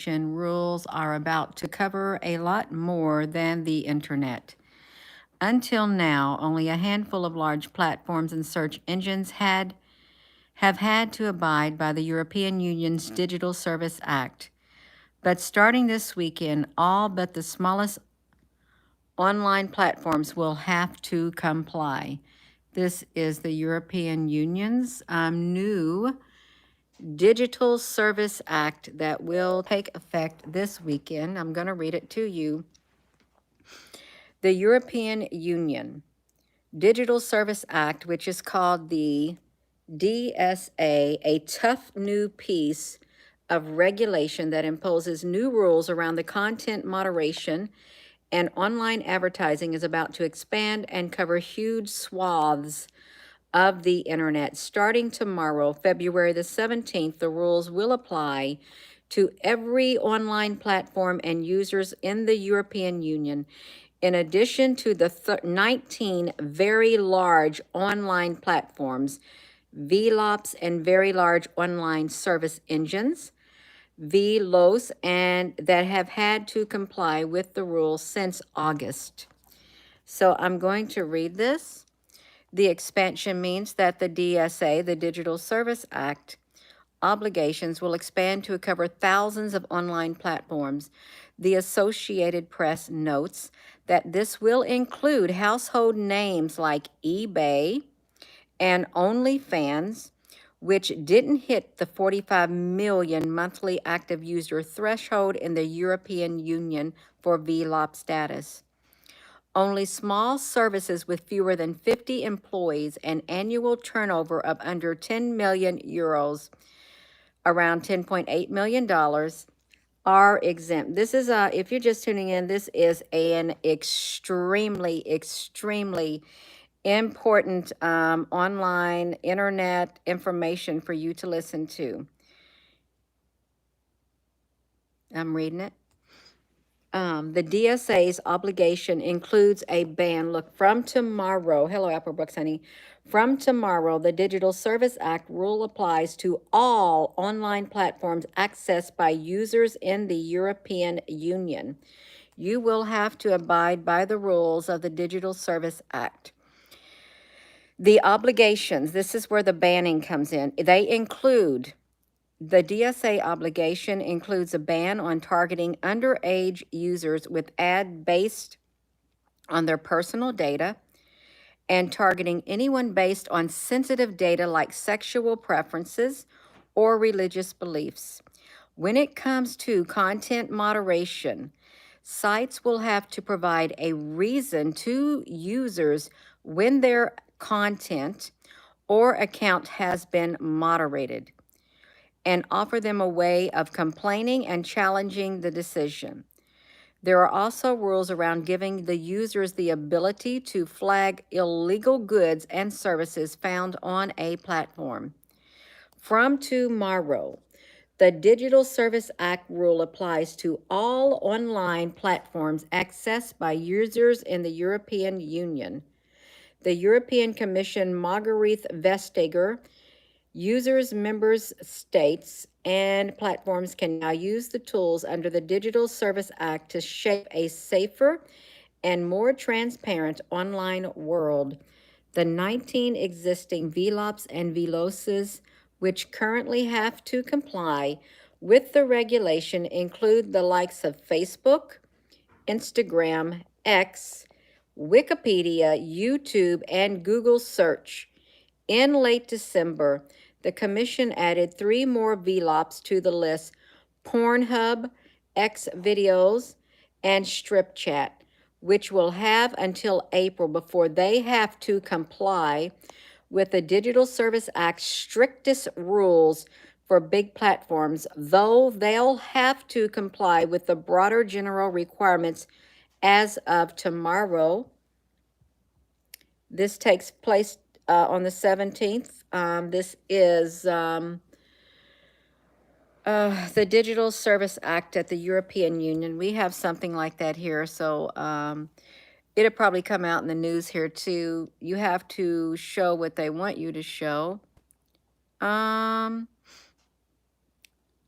rules are about to cover a lot more than the internet. Until now, only a handful of large platforms and search engines have had to abide by the European Union's Digital Service Act. But starting this weekend, all but the smallest online platforms will have to comply. This is the European Union's new Digital Service Act that will take effect this weekend. I'm going to read it to you. The European Union Digital Service Act, which is called the DSA, a tough new piece of regulation that imposes new rules around the content moderation and online advertising, is about to expand and cover huge swaths of the internet. Starting tomorrow, February the 17th, the rules will apply to every online platform and users in the European Union. In addition to the 19 very large online platforms, VLOPs and very large online service engines, VLOS, and that have had to comply with the rules since August. So I'm going to read this. The expansion means that the DSA, the Digital Service Act, obligations will expand to cover thousands of online platforms. The Associated Press notes that this will include household names like eBay and OnlyFans, which didn't hit the 45 million monthly active user threshold in the European Union for VLOP status. Only small services with fewer than 50 employees and annual turnover of under 10 million euros, around $10.8 million, are exempt. This is, if you're just tuning in, this is an extremely important online internet information for you to listen to. I'm reading it. The DSA's obligation includes a ban. Look, from tomorrow, hello, Apple Brooks, honey. From tomorrow, the Digital Service Act rule applies to all online platforms accessed by users in the European Union. You will have to abide by the rules of the Digital Service Act. The obligations, this is where the banning comes in. They include, the DSA obligation includes a ban on targeting underage users with ads based on their personal data and targeting anyone based on sensitive data like sexual preferences or religious beliefs. When it comes to content moderation, sites will have to provide a reason to users when their content or account has been moderated, and offer them a way of complaining and challenging the decision. There are also rules around giving the users the ability to flag illegal goods and services found on a platform. From tomorrow, the Digital Service Act rule applies to all online platforms accessed by users in the European Union. The European Commission Margrethe Vestager, users, members, states, and platforms can now use the tools under the Digital Service Act to shape a safer and more transparent online world. The 19 existing VLOPs and VLOSs, which currently have to comply with the regulation, include the likes of Facebook, Instagram, X, Wikipedia, YouTube, and Google Search. In late December, the Commission added 3 more VLOPs to the list: Pornhub, X Videos, and StripChat, which will have until April before they have to comply with the Digital Service Act's strictest rules for big platforms, though they'll have to comply with the broader general requirements as of tomorrow. This takes place on the 17th. This is the Digital Service Act at the European Union. We have something like that here, so it'll probably come out in the news here too. You have to show what they want you to show.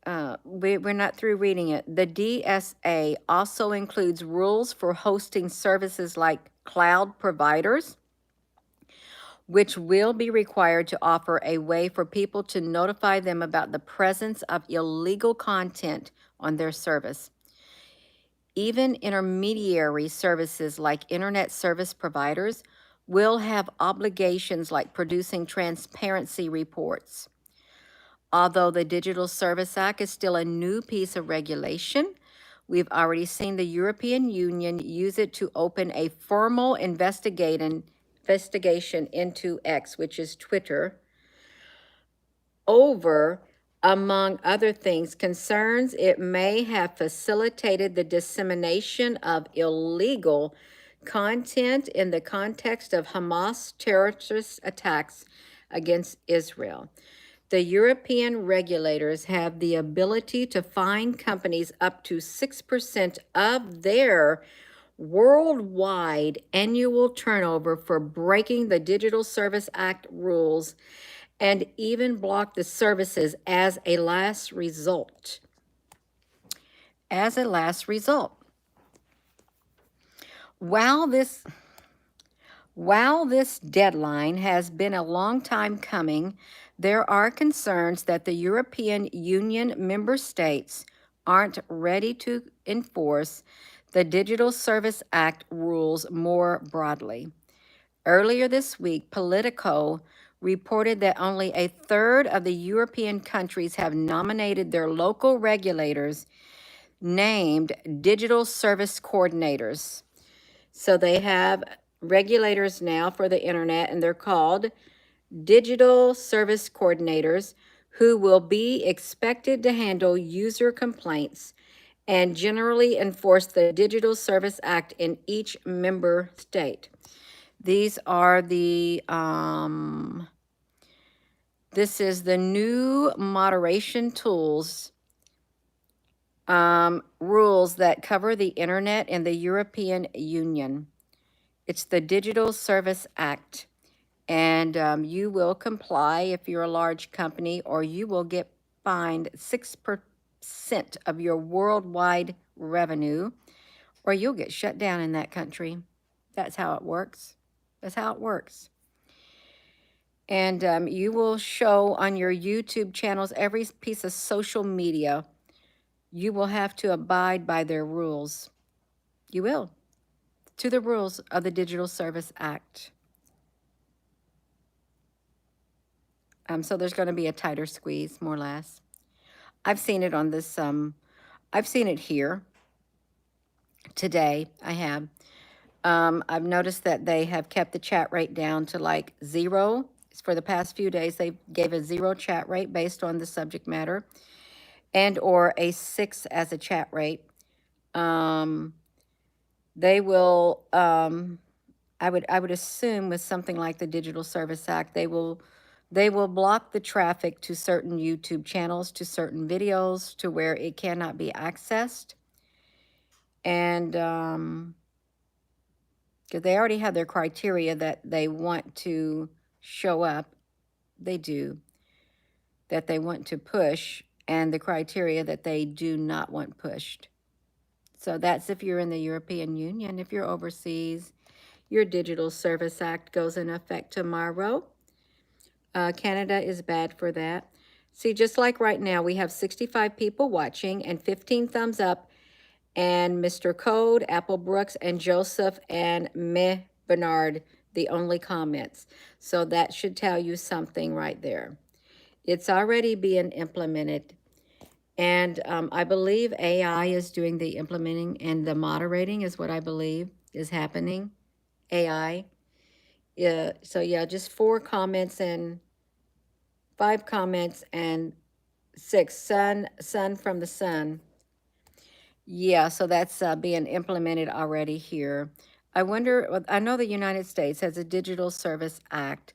we're not through reading it. The DSA also includes rules for hosting services like cloud providers, which will be required to offer a way for people to notify them about the presence of illegal content on their service. Even intermediary services like internet service providers will have obligations like producing transparency reports. Although the Digital Service Act is still a new piece of regulation, we've already seen the European Union use it to open a formal investigation into X, which is Twitter, over, among other things, concerns it may have facilitated the dissemination of illegal content in the context of Hamas terrorist attacks against Israel. The European regulators have the ability to fine companies up to 6% of their worldwide annual turnover for breaking the Digital Service Act rules, and even block the services as a last result. As a last result. While this deadline has been a long time coming, there are concerns that the European Union member states aren't ready to enforce the Digital Service Act rules more broadly. Earlier this week, Politico reported that only a third of the European countries have nominated their local regulators named digital service coordinators. So they have regulators now for the internet, and they're called digital service coordinators, who will be expected to handle user complaints and generally enforce the Digital Service Act in each member state. These are the, this is the new moderation tools, rules that cover the internet in the European Union. It's the Digital Service Act. And you will comply if you're a large company, or you will get fined 6% of your worldwide revenue, or you'll get shut down in that country. That's how it works. That's how it works. And you will show on your YouTube channels, every piece of social media, you will have to abide by their rules. You will, to the rules of the Digital Service Act. So there's going to be a tighter squeeze, more or less. I've seen it on this, I've seen it here today. I have. I've noticed that they have kept the chat rate down to like 0. For the past few days, they gave a 0 chat rate based on the subject matter, and or a 6 as a chat rate. They will, I would assume with something like the Digital Service Act, they will block the traffic to certain YouTube channels, to certain videos, to where it cannot be accessed. And because they already have their criteria that they want to show up, they do, that they want to push, and the criteria that they do not want pushed. So that's if you're in the European Union. If you're overseas, your Digital Service Act goes in effect tomorrow. Canada is bad for that. See, just like right now, we have 65 people watching and 15 thumbs up, and Mr. Code, Apple Brooks, and Joseph, and Meh Bernard, the only comments. So that should tell you something right there. It's already being implemented. And I believe AI is doing the implementing, and the moderating is what I believe is happening. AI. Yeah, so yeah, just 4 comments and 5 comments and 6. Sun from the sun. Yeah, so that's being implemented already here. I wonder, I know the United States has a Digital Service Act.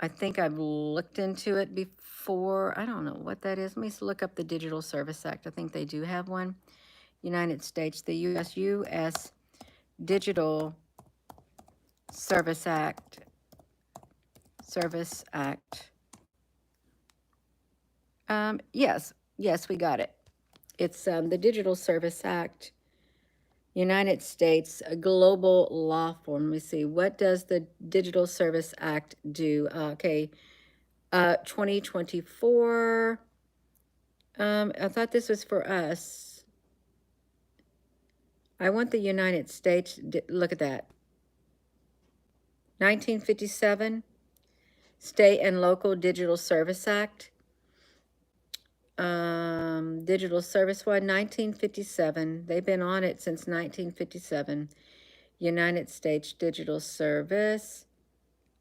I think I've looked into it before. I don't know what that is. Let me look up the Digital Service Act. I think they do have one. United States, the U.S. Digital Service Act. Yes. Yes, we got it. It's the Digital Service Act, United States, a global law form. Let me see. What does the Digital Service Act do? Okay, 2024. I thought this was for us. I want the United States. Look at that. 1957, State and Local Digital Service Act. Digital Service One, 1957. They've been on it since 1957. United States Digital Service.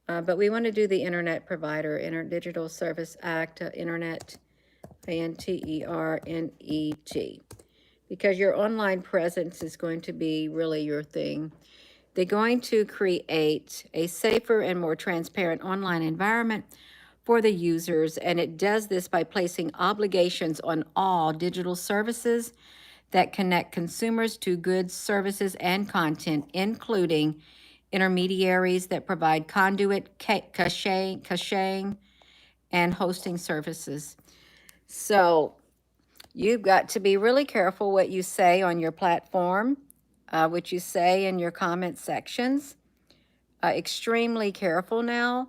But we want to do the Internet Provider, Digital Service Act, Internet, INTERNET, because your online presence is going to be really your thing. They're going to create a safer and more transparent online environment for the users, and it does this by placing obligations on all digital services that connect consumers to goods, services, and content, including intermediaries that provide conduit, caching, and hosting services. So you've got to be really careful what you say on your platform, what you say in your comment sections. Extremely careful now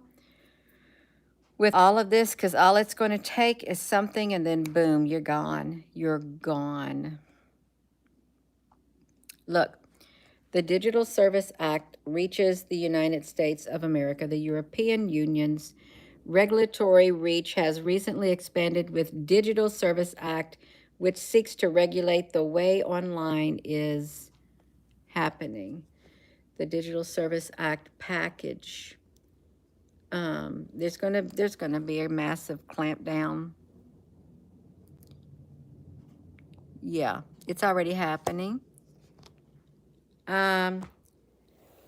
with all of this, because all it's going to take is something and then boom, you're gone. You're gone. Look, the Digital Service Act reaches the United States of America. The European Union's regulatory reach has recently expanded with Digital Service Act, which seeks to regulate the way online is happening. The Digital Service Act package. There's gonna be a massive clampdown. Yeah, it's already happening.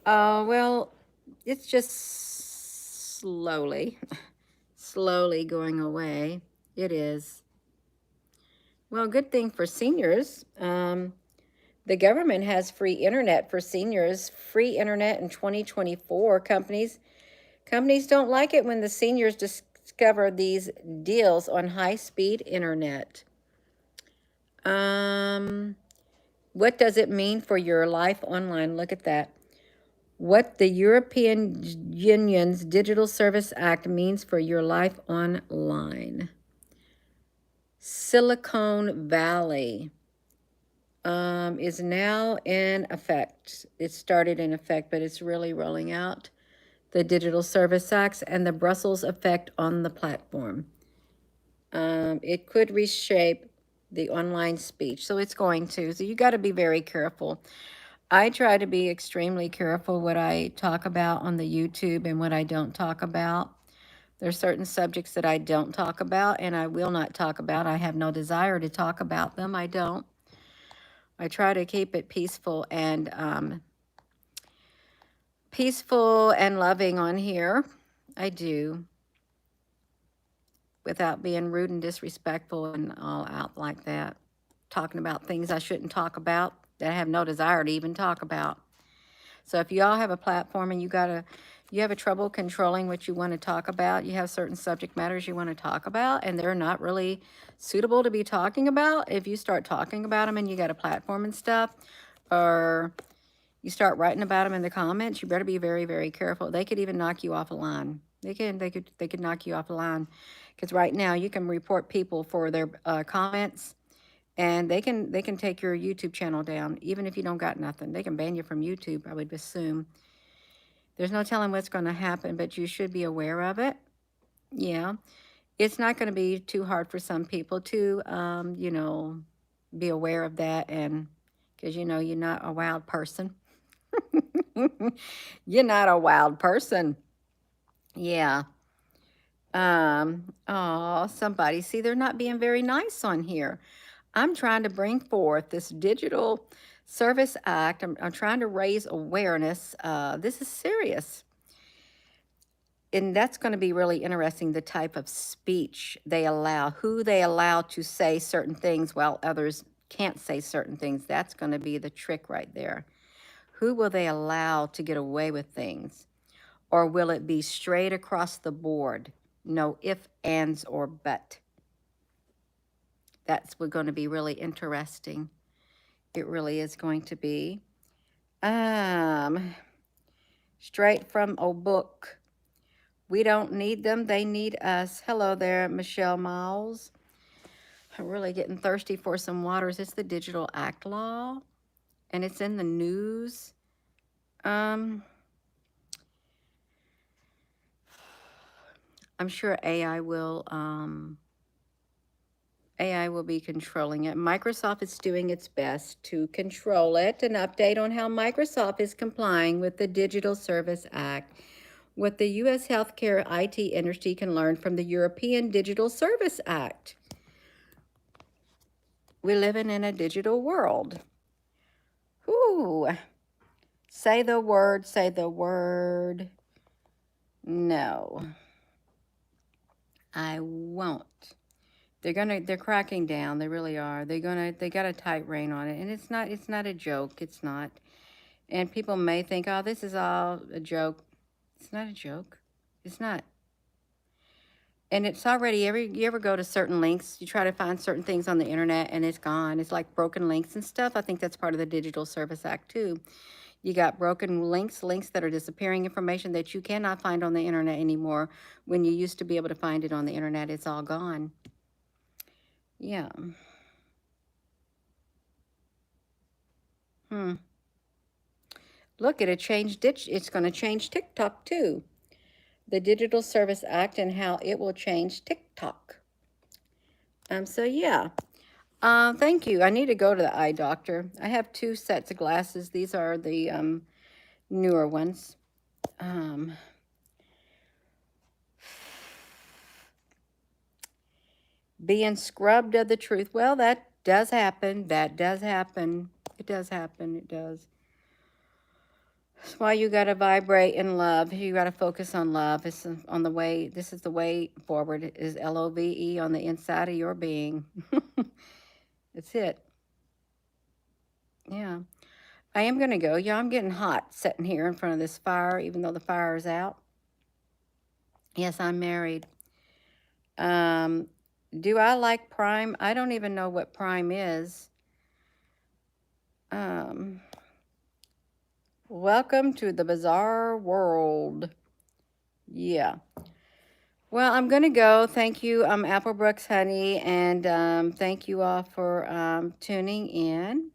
Well, it's just slowly, slowly going away. It is. Well, good thing for seniors. The government has free internet for seniors. Free internet in 2024. Companies don't like it when the seniors discover these deals on high-speed internet. What does it mean for your life online? Look at that. What the European Union's Digital Service Act means for your life online. Silicon Valley is now in effect. It started in effect, but it's really rolling out. The Digital Service Acts and the Brussels effect on the platform. It could reshape the online speech, so it's going to. So you got to be very careful. I try to be extremely careful what I talk about on the YouTube and what I don't talk about. There's certain subjects that I don't talk about and I will not talk about. I have no desire to talk about them. I don't. I try to keep it peaceful and loving on here. I do. Without being rude and disrespectful and all out like that. Talking about things I shouldn't talk about that I have no desire to even talk about. So if you all have a platform and you have a trouble controlling what you want to talk about, you have certain subject matters you want to talk about and they're not really suitable to be talking about, if you start talking about them and you got a platform and stuff, or you start writing about them in the comments, you better be very, very careful. They could even knock you off a line. They could knock you off a line, because right now you can report people for their comments, and they can take your YouTube channel down, even if you don't got nothing. They can ban you from YouTube, I would assume. There's no telling what's going to happen, but you should be aware of it. Yeah. It's not going to be too hard for some people to, be aware of that, and because, you're not a wild person. You're not a wild person. Yeah. Oh, somebody, see, they're not being very nice on here. I'm trying to bring forth this Digital Service Act. I'm trying to raise awareness. This is serious. And that's going to be really interesting, the type of speech they allow, who they allow to say certain things while others can't say certain things. That's going to be the trick right there. Who will they allow to get away with things? Or will it be straight across the board? No if, ands, or but. that's going to be really interesting. It really is going to be. Straight from a book. We don't need them, they need us. Hello there, Michelle Miles. I'm really getting thirsty for some waters. It's the Digital Act Law, and it's in the news. I'm sure AI will be controlling it. Microsoft is doing its best to control it. An update on how Microsoft is complying with the Digital Service Act. What the U.S. healthcare IT industry can learn from the European Digital Service Act. We're living in a digital world. Ooh. Say the word, say the word. No, I won't. They're cracking down. They really are. They got a tight rein on it. And it's not a joke. It's not. And people may think, oh, this is all a joke. It's not a joke. It's not. And it's already, you ever go to certain links, you try to find certain things on the internet and it's gone. It's like broken links and stuff. I think that's part of the Digital Service Act too. You got broken links that are disappearing, information that you cannot find on the internet anymore. When you used to be able to find it on the internet, it's all gone. Yeah. Look, it's going to change TikTok too. The Digital Service Act and how it will change TikTok. So yeah. Thank you. I need to go to the eye doctor. I have 2 sets of glasses. These are the newer ones. Being scrubbed of the truth. Well, that does happen. That does happen. It does happen. It does. That's why you got to vibrate in love. You got to focus on love. This is the way forward, is LOVE on the inside of your being. That's it. Yeah. I am going to go. Yeah, I'm getting hot sitting here in front of this fire, even though the fire is out. Yes, I'm married. Do I like Prime? I don't even know what Prime is. Welcome to the bizarre world. Yeah. Well, I'm going to go. Thank you, Applebrooks Honey, and thank you all for tuning in.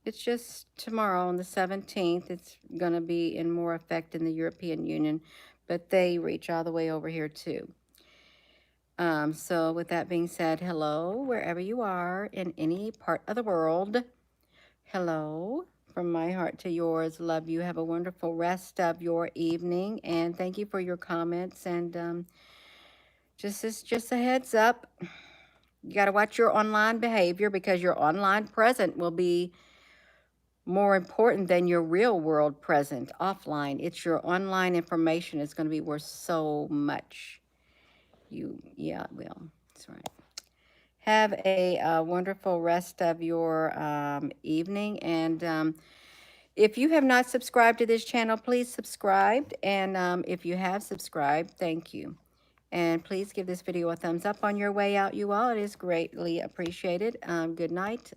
It's just tomorrow on the 17th. It's going to be in more effect in the European Union, but they reach all the way over here too. So with that being said, hello, wherever you are in any part of the world. Hello, from my heart to yours. Love you. Have a wonderful rest of your evening, and thank you for your comments. And just a heads up, you got to watch your online behavior, because your online present will be more important than your real world present offline. It's your online information is going to be worth so much. Yeah, it will. That's right. Have a wonderful rest of your evening. And if you have not subscribed to this channel, please subscribe. And if you have subscribed, thank you. And please give this video a thumbs up on your way out, you all. It is greatly appreciated. Good night.